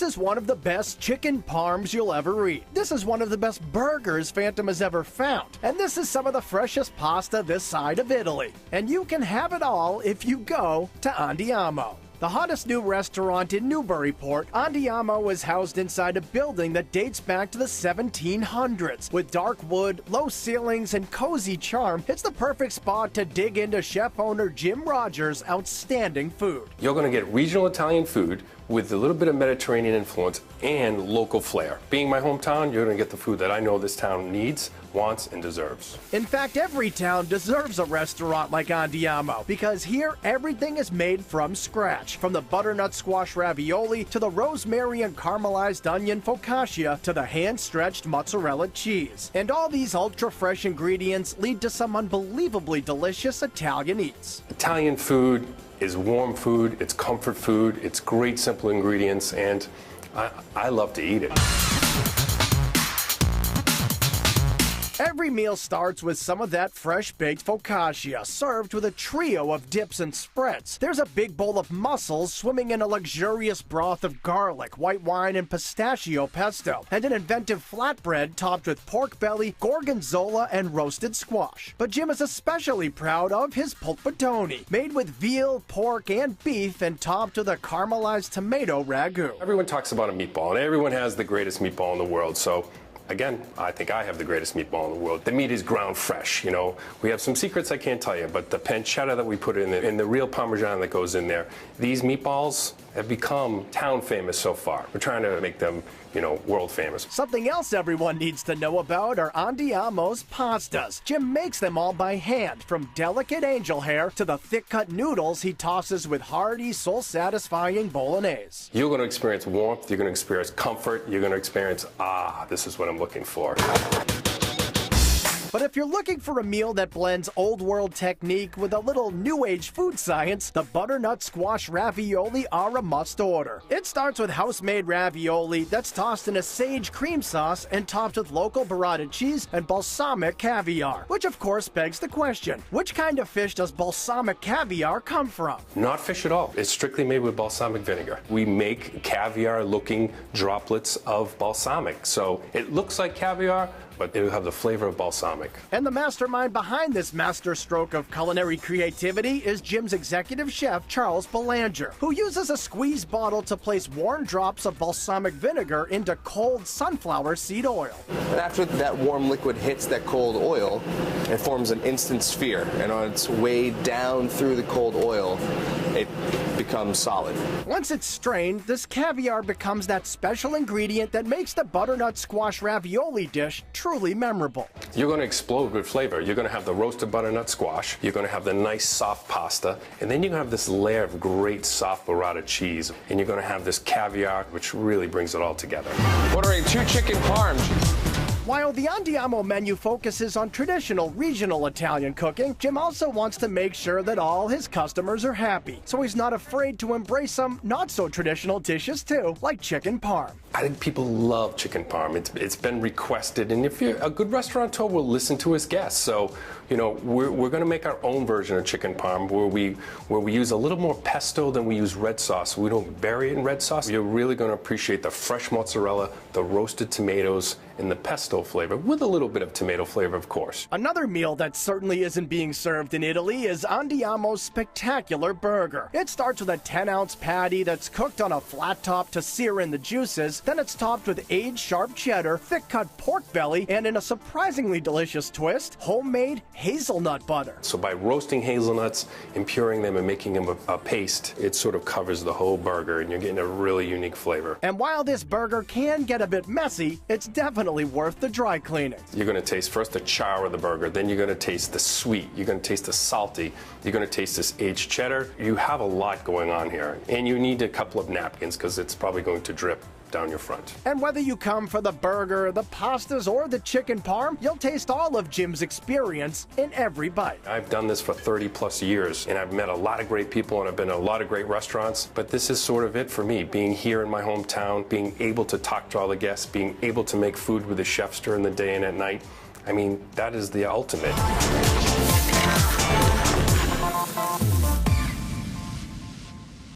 This is one of the best chicken parms you'll ever eat. This is one of the best burgers Phantom has ever found. And this is some of the freshest pasta this side of Italy. And you can have it all if you go to Andiamo. The hottest new restaurant in Newburyport, Andiamo is housed inside a building that dates back to the 1700s. With dark wood, low ceilings, and cozy charm, it's the perfect spot to dig into chef-owner Jim Rogers' outstanding food. You're going to get regional Italian food with a little bit of Mediterranean influence and local flair. Being my hometown, you're going to get the food that I know this town needs, wants, and deserves. In fact, every town deserves a restaurant like Andiamo, because here everything is made from scratch. From the butternut squash ravioli to the rosemary and caramelized onion focaccia to the hand-stretched mozzarella cheese. And all these ultra-fresh ingredients lead to some unbelievably delicious Italian eats. Italian food is warm food, it's comfort food, it's great simple ingredients, and I love to eat it. Every meal starts with some of that fresh-baked focaccia, served with a trio of dips and spreads. There's a big bowl of mussels swimming in a luxurious broth of garlic, white wine, and pistachio pesto, and an inventive flatbread topped with pork belly, gorgonzola, and roasted squash. But Jim is especially proud of his pulpatoni, made with veal, pork, and beef, and topped with a caramelized tomato ragu. Everyone talks about a meatball, and everyone has the greatest meatball in the world, so again, I think I have the greatest meatball in the world. The meat is ground fresh, you know. We have some secrets I can't tell you, but the pancetta that we put in there and the real Parmesan that goes in there, these meatballs have become town famous so far. We're trying to make them, you know, world famous. Something else everyone needs to know about are Andiamo's pastas. Jim makes them all by hand, from delicate angel hair to the thick-cut noodles he tosses with hearty, soul-satisfying bolognese. You're going to experience warmth, you're going to experience comfort, you're going to experience, this is what I'm looking for. But if you're looking for a meal that blends old-world technique with a little new-age food science, the butternut squash ravioli are a must-order. It starts with house-made ravioli that's tossed in a sage cream sauce and topped with local burrata cheese and balsamic caviar. Which, of course, begs the question, which kind of fish does balsamic caviar come from? Not fish at all. It's strictly made with balsamic vinegar. We make caviar-looking droplets of balsamic. So it looks like caviar, but it will have the flavor of balsamic. And the mastermind behind this masterstroke of culinary creativity is Jim's executive chef, Charles Belanger, who uses a squeeze bottle to place warm drops of balsamic vinegar into cold sunflower seed oil. And after that warm liquid hits that cold oil, it forms an instant sphere, and on its way down through the cold oil, it becomes solid. Once it's strained, this caviar becomes that special ingredient that makes the butternut squash ravioli dish truly memorable. You're going to explode with flavor. You're going to have the roasted butternut squash, you're going to have the nice soft pasta, and then you're going to have this layer of great soft burrata cheese, and you're going to have this caviar, which really brings it all together. Ordering 2 chicken parms. While the Andiamo menu focuses on traditional regional Italian cooking, Jim also wants to make sure that all his customers are happy, so he's not afraid to embrace some not-so-traditional dishes too, like chicken parm. I think people love chicken parm. It's been requested, and if you're a good restaurateur, will listen to his guests. So, you know, we're going to make our own version of chicken parm where we use a little more pesto than we use red sauce. We don't bury it in red sauce. You're really going to appreciate the fresh mozzarella, the roasted tomatoes, and the pesto flavor, with a little bit of tomato flavor, of course. Another meal that certainly isn't being served in Italy is Andiamo's spectacular burger. It starts with a 10-ounce patty that's cooked on a flat top to sear in the juices. Then it's topped with aged sharp cheddar, thick-cut pork belly, and in a surprisingly delicious twist, homemade hazelnut butter. So by roasting hazelnuts and puring them and making them a paste, it sort of covers the whole burger, and you're getting a really unique flavor. And while this burger can get a bit messy, it's definitely worth the dry cleaning. You're going to taste first the char of the burger, then you're going to taste the sweet, you're going to taste the salty, you're going to taste this aged cheddar. You have a lot going on here, and you need a couple of napkins because it's probably going to drip down your front. And whether you come for the burger, the pastas, or the chicken parm, you'll taste all of Jim's experience in every bite. I've done this for 30 plus years, and I've met a lot of great people, and I've been in a lot of great restaurants, but this is sort of it for me, being here in my hometown, being able to talk to all the guests, being able to make food with the chefs during the day and at night. I mean, that is the ultimate.